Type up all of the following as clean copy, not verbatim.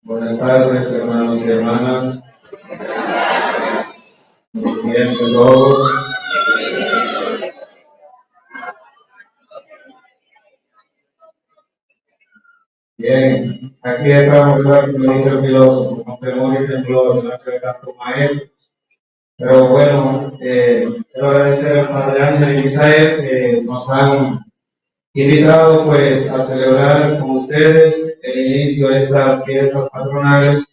Buenas tardes, hermanos y hermanas. ¿Cómo se sienten todos? Bien, aquí estamos, ¿verdad? Como dice el filósofo, con temor y temblor delante de tantos maestros. Pero bueno, quiero agradecer al Padre Ángel y Misael que nos han invitado pues a celebrar con ustedes el inicio de estas fiestas patronales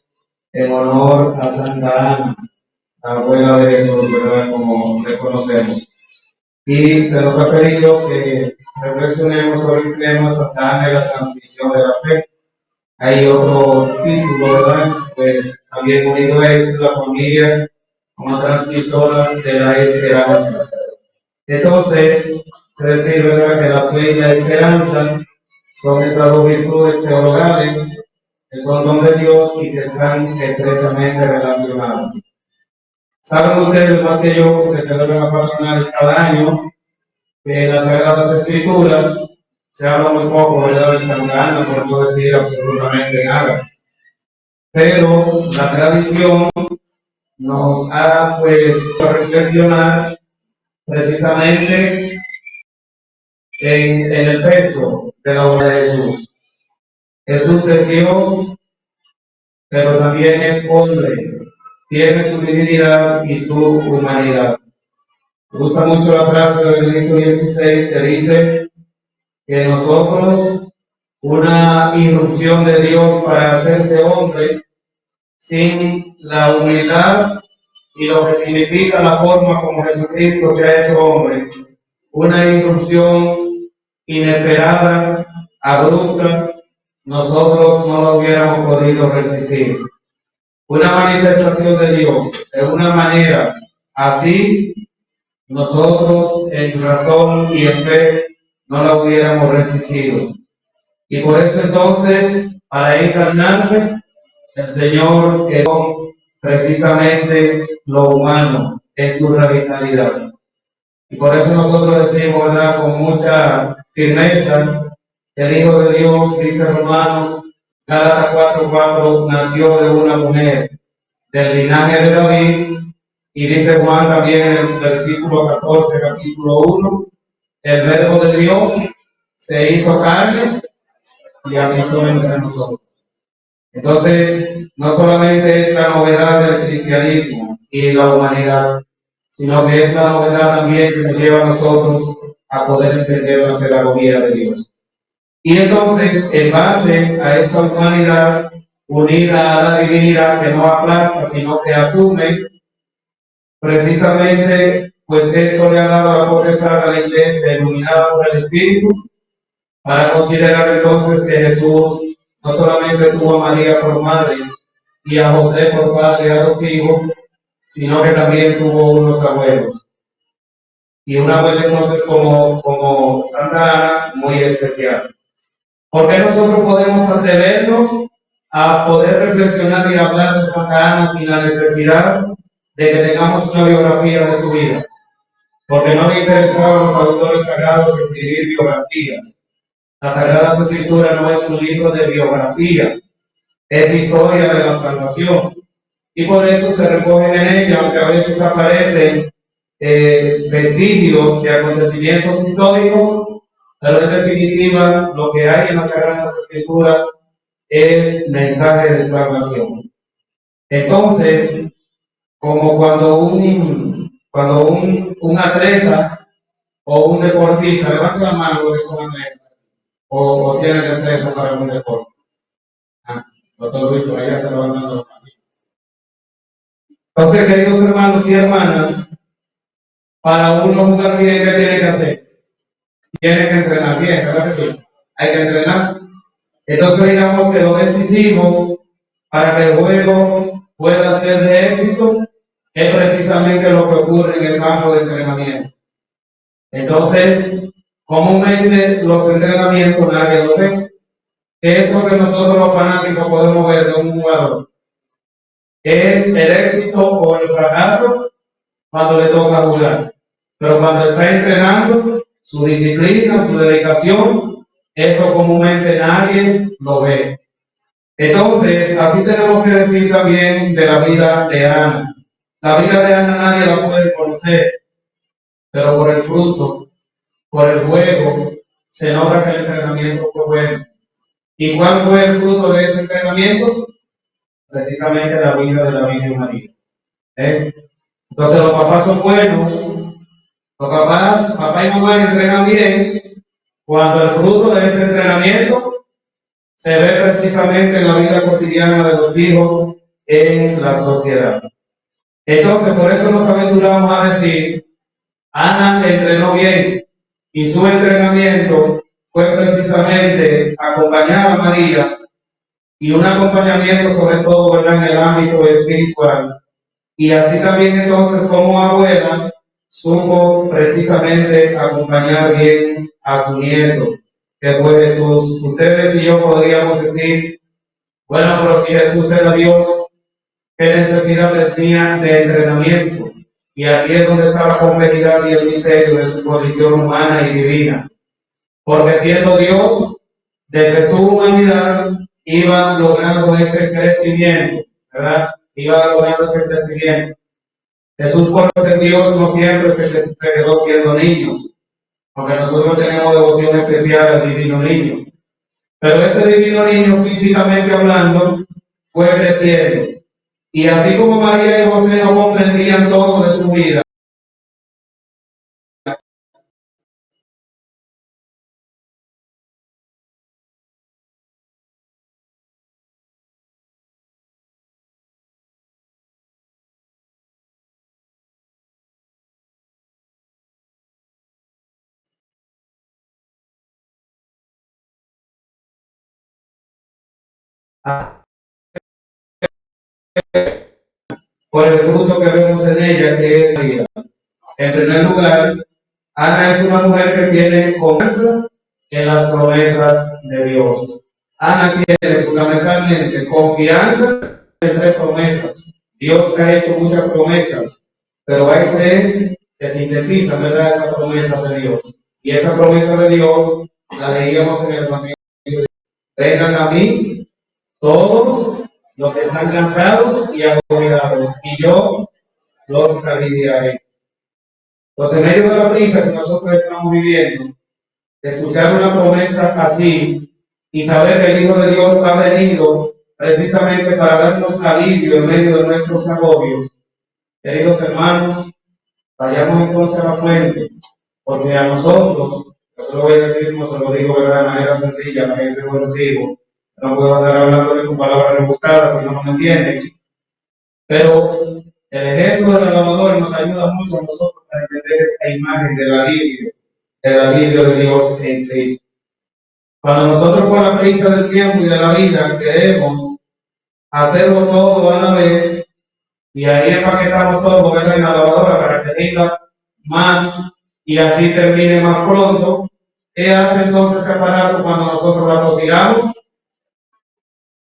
en honor a Santa Ana, la abuela de Jesús, ¿verdad? Como le conocemos. Y se nos ha pedido que reflexionemos sobre el tema Santa Ana y la transmisión de la fe. Hay otro título, ¿verdad? Pues también unido a este, la familia como transmisora de la esperanza. Entonces, es decir, ¿verdad? Que la fe y la esperanza son esas dos virtudes teologales que son don de Dios y que están estrechamente relacionadas. Saben ustedes más que yo que celebran las patronales cada año, que en las Sagradas Escrituras se habla muy poco, ¿verdad?, de Santa Ana, por no decir absolutamente nada. Pero la tradición nos ha pues reflexionar precisamente en el peso de la obra de Jesús. Jesús es Dios, pero también es hombre, tiene su divinidad y su humanidad. Me gusta mucho la frase de Benedicto XVI que dice que nosotros, una irrupción de Dios para hacerse hombre, sin la humildad y lo que significa la forma como Jesucristo se ha hecho hombre, una irrupción inesperada, abrupta, nosotros no lo hubiéramos podido resistir. Una manifestación de Dios de una manera así, nosotros en razón y en fe no la hubiéramos resistido. Y por eso entonces, para encarnarse, el Señor quedó precisamente lo humano en su radicalidad. Y por eso nosotros decimos, ¿verdad?, con mucha firmeza, el Hijo de Dios, dice Romanos, Gálatas 4:4, nació de una mujer, del linaje de David, y dice Juan también en el versículo 14, capítulo 1, el verbo de Dios se hizo carne y habitó entre nosotros. Entonces, no solamente es la novedad del cristianismo y la humanidad, sino que es la novedad también que nos lleva a nosotros a poder entender la pedagogía de Dios. Y entonces, en base a esa humanidad unida a la divinidad que no aplasta, sino que asume, precisamente, pues esto le ha dado la potestad a la Iglesia, iluminada por el Espíritu, para considerar entonces que Jesús no solamente tuvo a María por madre y a José por padre adoptivo, sino que también tuvo unos abuelos. Y una abuela entonces como Santa Ana, muy especial. ¿Por qué nosotros podemos atrevernos a poder reflexionar y hablar de Santa Ana sin la necesidad de que tengamos una biografía de su vida? Porque no le interesaba a los autores sagrados escribir biografías. La Sagrada Escritura no es un libro de biografía, es historia de la salvación. Y por eso se recogen en ella, aunque a veces aparecen vestigios de acontecimientos históricos, pero en definitiva lo que hay en las Sagradas Escrituras es mensaje de salvación. Entonces, como cuando un atleta o un deportista, levanta la mano lo que son atletas, o tiene destreza para un deporte. Doctor Luis, por allá está levantando los manos. Entonces, queridos hermanos y hermanas, para uno jugar bien, ¿qué tiene que hacer? Tiene que entrenar bien, ¿verdad que sí? Hay que entrenar. Entonces, digamos que lo decisivo para que el juego pueda ser de éxito es precisamente lo que ocurre en el campo de entrenamiento. Entonces, comúnmente los entrenamientos nadie lo ve. ¿Qué es lo que nosotros los fanáticos podemos ver de un jugador? Es el éxito o el fracaso cuando le toca jugar. Pero cuando está entrenando, su disciplina, su dedicación, eso comúnmente nadie lo ve. Entonces, así tenemos que decir también de la vida de Ana. La vida de Ana nadie la puede conocer, pero por el fruto, por el juego, se nota que el entrenamiento fue bueno. ¿Y cuál fue el fruto de ese entrenamiento? Precisamente la vida de la Virgen María. ¿Eh? Entonces los papás son buenos, los papás, papá y mamá entrenan bien cuando el fruto de ese entrenamiento se ve precisamente en la vida cotidiana de los hijos en la sociedad. Entonces, por eso nos aventuramos a decir, Ana entrenó bien y su entrenamiento fue precisamente acompañar a María y un acompañamiento sobre todo, ¿verdad?, en el ámbito espiritual. Y así también entonces como abuela supo precisamente acompañar bien a su nieto, que fue Jesús. Ustedes y yo podríamos decir, bueno, pero si Jesús era Dios, ¿qué necesidad tenía de entrenamiento? Y aquí es donde está la complejidad y el misterio de su condición humana y divina. Porque siendo Dios, desde su humanidad iba logrando ese crecimiento, ¿verdad? Iba logrando ese crecimiento. Jesús, por ser Dios, no siempre se quedó siendo niño, aunque nosotros tenemos devoción especial al divino niño. Pero ese divino niño, físicamente hablando, fue creciendo. Y así como María y José no comprendían todo de su vida, por el fruto que vemos en ella, que es María. En primer lugar, Ana es una mujer que tiene confianza en las promesas de Dios. Ana tiene fundamentalmente confianza en tres promesas. Dios ha hecho muchas promesas, pero hay tres que sintetizan, ¿verdad?, esas promesas de Dios. Y esa promesa de Dios la leíamos en el Evangelio. Vengan a mí todos los que están cansados y agobiados, y yo los aliviaré. Entonces, en medio de la prisa que nosotros estamos viviendo, escuchar una promesa así y saber que el Hijo de Dios ha venido precisamente para darnos alivio en medio de nuestros agobios. Queridos hermanos, vayamos entonces a la fuente, porque a nosotros, yo se lo voy a decir, como se lo digo, ¿verdad?, de manera sencilla, a la gente no recibo. No puedo andar hablándole con palabras rebuscadas si no me entienden. Pero el ejemplo de la lavadora nos ayuda mucho a nosotros para entender esta imagen del alivio de Dios en Cristo. Cuando nosotros por la prisa del tiempo y de la vida queremos hacerlo todo a la vez, y ahí empaquetamos todo, ¿verdad?, en la lavadora para que rinda más y así termine más pronto, ¿qué hace entonces ese aparato cuando nosotros la cocinamos?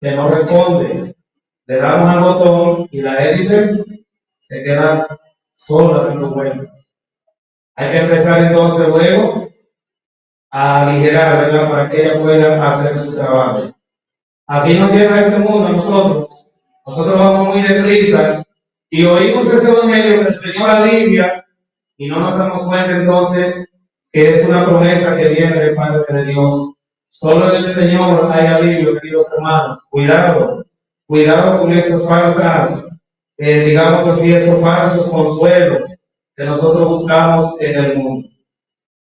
Que no responde. Le damos al botón y la hélice se queda sola dando vueltas. Hay que empezar entonces luego a aligerar, ¿verdad?, para que ella pueda hacer su trabajo. Así nos lleva este mundo a nosotros. Nosotros vamos muy deprisa y oímos ese evangelio que el Señor alivia y no nos damos cuenta entonces que es una promesa que viene de parte de Dios. Solo en el Señor hay alivio, queridos hermanos. Cuidado, cuidado con esas falsas, digamos así, esos falsos consuelos que nosotros buscamos en el mundo.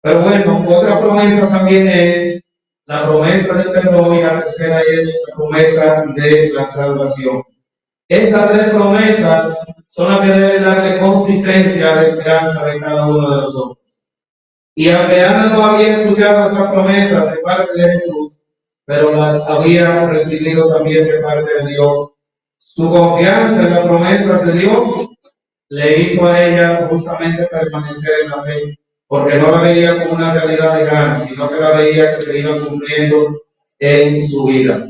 Pero bueno, otra promesa también es la promesa del perdón y la tercera es la promesa de la salvación. Esas tres promesas son las que deben darle consistencia a la esperanza de cada uno de nosotros. Y aunque Ana no había escuchado esas promesas de parte de Jesús, pero las había recibido también de parte de Dios, su confianza en las promesas de Dios le hizo a ella justamente permanecer en la fe, porque no la veía como una realidad lejana, sino que la veía que se iba cumpliendo en su vida.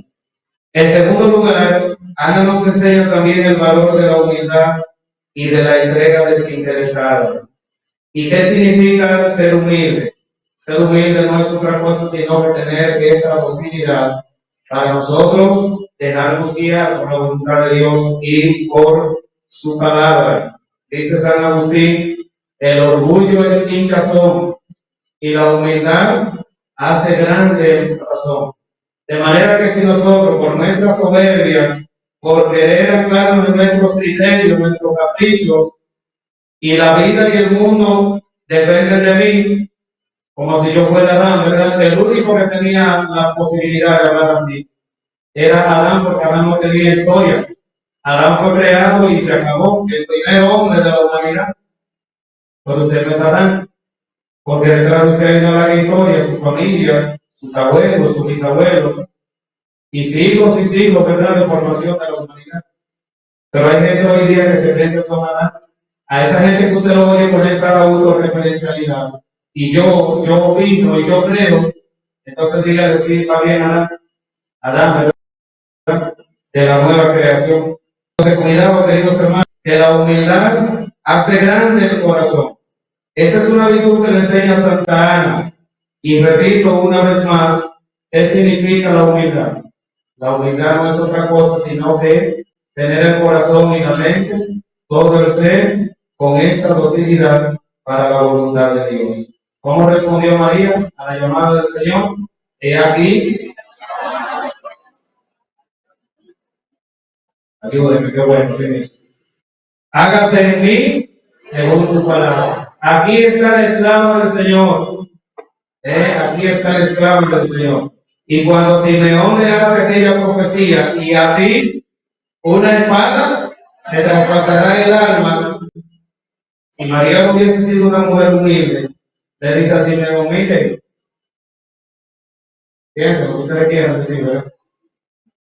En segundo lugar, Ana nos enseña también el valor de la humildad y de la entrega desinteresada. ¿Y qué significa ser humilde? Ser humilde no es otra cosa sino que tener esa docilidad para nosotros dejarnos guiar por la voluntad de Dios y por su palabra. Dice San Agustín, el orgullo es hinchazón y la humildad hace grande el corazón. De manera que si nosotros, por nuestra soberbia, por querer anclarnos en nuestros criterios, nuestros caprichos, y la vida y el mundo dependen de mí, como si yo fuera Adán, ¿verdad? El único que tenía la posibilidad de hablar así era Adán, porque Adán no tenía historia. Adán fue creado y se acabó, el primer hombre de la humanidad. Pero usted no es Adán, porque detrás de usted hay una larga historia, su familia, sus abuelos, sus bisabuelos, y siglos, ¿verdad?, de formación de la humanidad. Pero hay gente hoy día que se cree que son Adán. A esa gente que usted lo oye con esa autorreferencialidad, y yo opino y yo creo, entonces dígale, sí, va bien Adán, Adán, ¿verdad?, de la nueva creación. Entonces, cuidado, queridos hermanos, que la humildad hace grande el corazón. Esta es una virtud que le enseña Santa Ana. Y repito una vez más, ¿qué significa la humildad? La humildad no es otra cosa sino que tener el corazón y la mente, todo el ser, con esa docilidad para la voluntad de Dios. ¿Cómo respondió María a la llamada del Señor? He aquí, ayúdeme, qué bueno, sí mismo. Hágase en mí según tu palabra. Aquí está el esclavo del Señor. Aquí está el esclavo del Señor. Y cuando Simeón le hace aquella profecía, y a ti una espada te traspasará el alma. Si María no hubiese sido una mujer humilde, le dice a Simeón, mire, piensen lo que ustedes quieran decir, ¿verdad?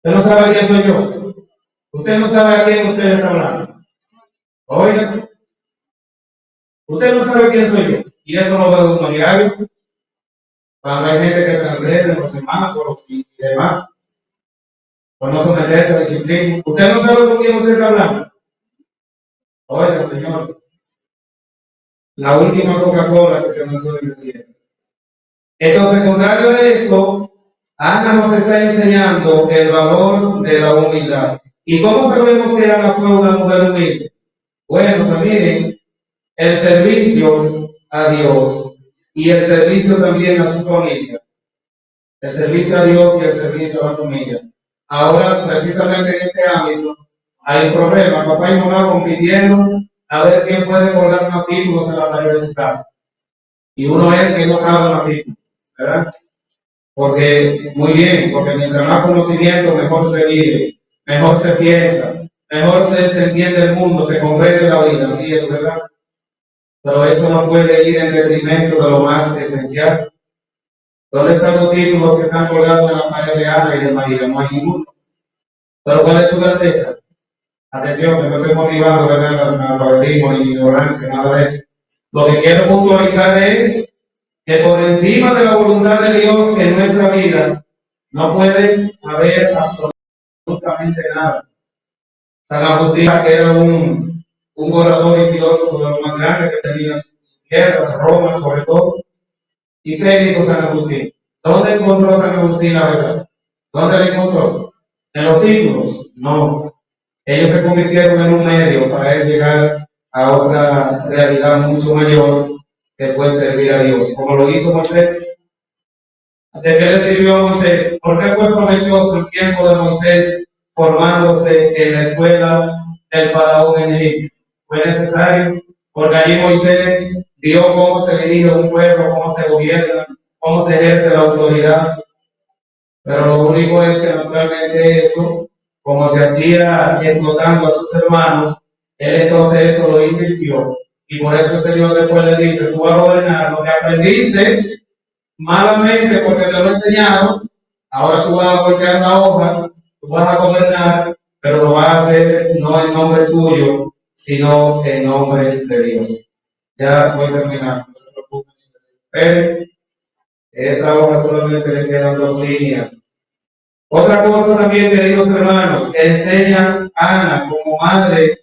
Usted no sabe quién soy yo. Usted no sabe a quién usted está hablando. Oiga, usted no sabe quién soy yo. Y eso lo veo uno a diario. Cuando hay gente que transgrede los semáforos y demás, por no someterse a disciplina. Usted no sabe con quién usted está hablando. Oiga, Señor, la última Coca-Cola que se lanzó en el cielo. Entonces, contrario a esto, Ana nos está enseñando el valor de la humildad. ¿Y cómo sabemos que Ana fue una mujer humilde? Bueno, pues miren, el servicio a Dios y el servicio también a su familia. El servicio a Dios y el servicio a la familia. Ahora, precisamente en este ámbito, hay un problema. Papá y mamá compitiendo a ver quién puede colgar más títulos en la pared de su casa. Y uno es que no cabe más títulos, ¿verdad? Porque, muy bien, porque mientras más conocimiento, mejor se vive, mejor se piensa, mejor se entiende el mundo, se comprende la vida, así es, ¿verdad? Pero eso no puede ir en detrimento de lo más esencial. ¿Dónde están los títulos que están colgados en la pared de Ana y de María? No hay ninguno. Pero ¿cuál es su grandeza? Atención, que no estoy motivando, ¿verdad?, el analfabetismo ni ignorancia, nada de eso. Lo que quiero puntualizar es que por encima de la voluntad de Dios en nuestra vida no puede haber absolutamente nada. San Agustín, que era un orador y filósofo de lo más grande que tenía su tierra, Roma sobre todo. ¿Y qué hizo San Agustín? ¿Dónde encontró San Agustín la verdad? ¿Dónde la encontró? ¿En los títulos? No. Ellos se convirtieron en un medio para él llegar a otra realidad mucho mayor, que fue servir a Dios. Como lo hizo Moisés. ¿De qué le sirvió a Moisés? ¿Por qué fue provechoso el tiempo de Moisés formándose en la escuela del faraón en Egipto? Fue necesario, porque allí Moisés vio cómo se dirige un pueblo, cómo se gobierna, cómo se ejerce la autoridad. Pero lo único es que naturalmente eso, como se hacía explotando a sus hermanos, él entonces eso lo invirtió. Y por eso el Señor después le dice, tú vas a gobernar lo que aprendiste malamente porque te lo he enseñado, ahora tú vas a voltear la hoja, tú vas a gobernar, pero lo vas a hacer no en nombre tuyo, sino en nombre de Dios. Ya voy terminando, no se preocupen, ni se desesperen. Esta hoja solamente le quedan 2 líneas. Otra cosa también, queridos hermanos, que enseña Ana como madre,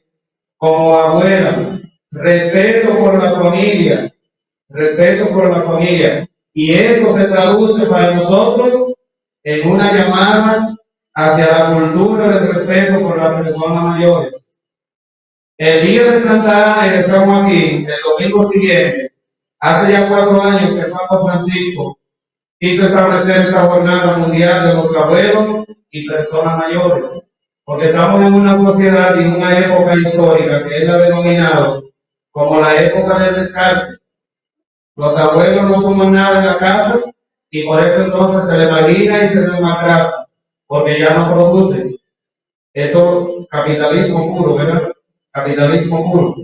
como abuela, respeto por la familia, respeto por la familia. Y eso se traduce para nosotros en una llamada hacia la cultura del respeto por las personas mayores. El día de Santa Ana y de San Joaquín, el domingo siguiente, hace ya 4 años que el Papa Francisco quiso establecer esta jornada mundial de los abuelos y personas mayores, porque estamos en una sociedad y en una época histórica que él ha denominado como la época del descarte. Los abuelos no somos nada en la casa y por eso entonces se le margina y se le maltrata, porque ya no producen. Eso, capitalismo puro, ¿verdad? Capitalismo puro.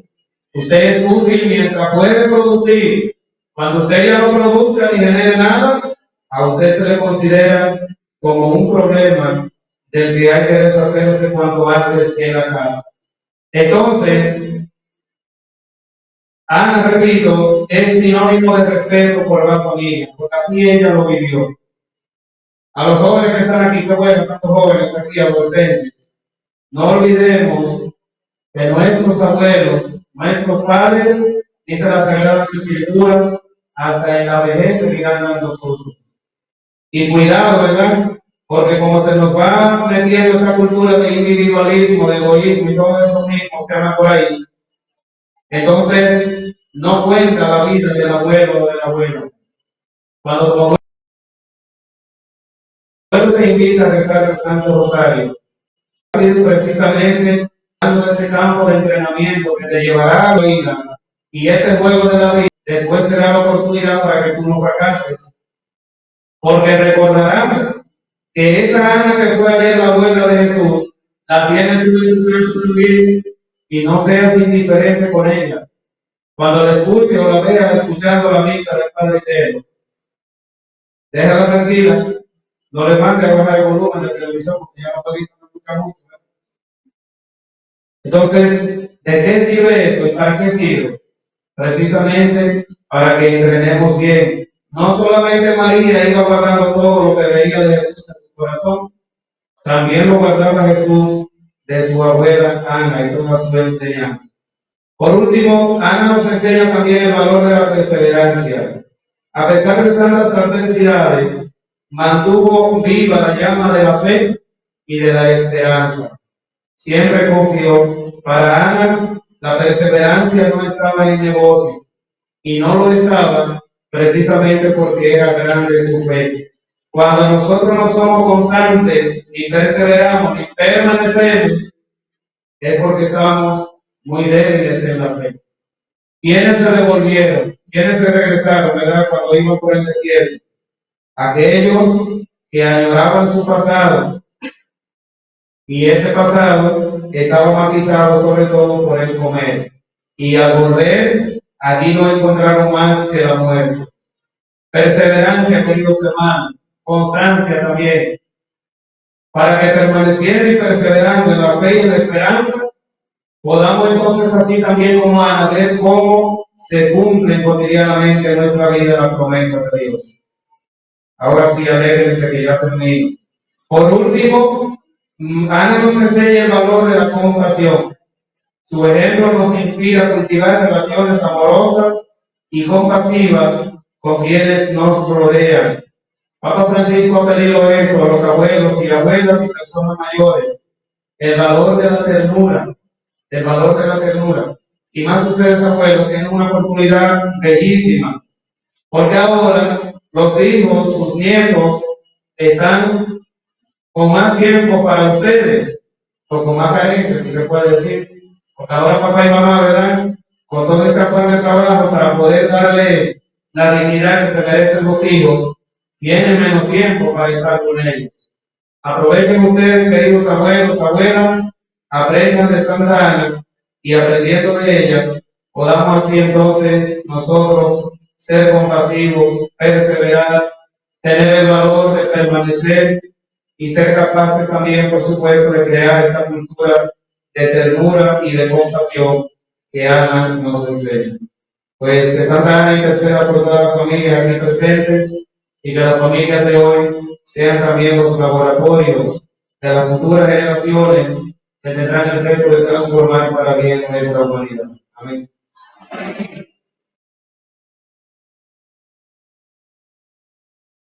Usted es útil mientras puede producir. Cuando usted ya no produce ni genere nada, a usted se le considera como un problema del que hay que deshacerse cuanto antes en la casa. Entonces, Ana, repito, es sinónimo de respeto por la familia, porque así ella lo vivió. A los jóvenes que están aquí, qué bueno, tantos jóvenes aquí, adolescentes, no olvidemos que nuestros abuelos, nuestros padres, dice las Sagradas Escrituras, hasta en la vejez seguirán dando fruto. Y cuidado, ¿verdad? Porque como se nos va metiendo esta cultura de individualismo, de egoísmo y todos esos sismos que andan por ahí, entonces no cuenta la vida del abuelo o del abuelo. Cuando tu abuelo te invita a rezar el Santo Rosario, precisamente dando ese campo de entrenamiento que te llevará a la vida y ese juego de la vida, después será la oportunidad para que tú no fracases. Porque recordarás que esa Ana que fue ayer la abuela de Jesús, la tienes tú en tu casa también y no seas indiferente con ella. Cuando la escuche o la veas escuchando la misa del Padre Chelo, déjala tranquila, no le mande a bajar el volumen del televisor porque ya no escucha mucho. Entonces, ¿de qué sirve eso y para qué sirve? Precisamente para que entrenemos bien. No solamente María iba guardando todo lo que veía de Jesús en su corazón, también lo guardaba Jesús de su abuela Ana y toda su enseñanza. Por último, Ana nos enseña también el valor de la perseverancia. A pesar de tantas adversidades, mantuvo viva la llama de la fe y de la esperanza. Siempre confió. Para Ana, la perseverancia no estaba en negocio, y no lo estaba precisamente porque era grande su fe. Cuando nosotros no somos constantes, ni perseveramos, ni permanecemos, es porque estamos muy débiles en la fe. ¿Quiénes se devolvieron? ¿Quiénes se regresaron, verdad, cuando iban por el desierto? Aquellos que añoraban su pasado, y ese pasado estaba matizado sobre todo por el comer. Y al volver, allí no encontraron más que la muerte. Perseverancia, queridos hermanos, constancia también, para que permaneciendo y perseverando en la fe y en la esperanza, podamos entonces así también como Ana ver cómo se cumplen cotidianamente en nuestra vida las promesas de Dios. Ahora sí, alégrense que ya termino. Por último, Ana nos enseña el valor de la compasión. Su ejemplo nos inspira a cultivar relaciones amorosas y compasivas con quienes nos rodean. Papa Francisco ha pedido eso a los abuelos y abuelas y personas mayores, el valor de la ternura, el valor de la ternura. Y más ustedes, abuelos, tienen una oportunidad bellísima, porque ahora los hijos, sus nietos, están con más tiempo para ustedes, o con más carencias, si se puede decir. Porque ahora papá y mamá, ¿verdad? Con todo este afán de trabajo para poder darle la dignidad que se merecen los hijos, tienen menos tiempo para estar con ellos. Aprovechen ustedes, queridos abuelos, abuelas, aprendan de Santa Ana y aprendiendo de ella, podamos así entonces nosotros ser compasivos, perseverar, tener el valor de permanecer y ser capaces también, por supuesto, de crear esta cultura de ternura y de compasión que Ana nos enseña. Pues que Santa Ana interceda por todas las familias aquí presentes y que las familias de hoy sean también los laboratorios de las futuras generaciones que tendrán el reto de transformar para bien nuestra humanidad. Amén.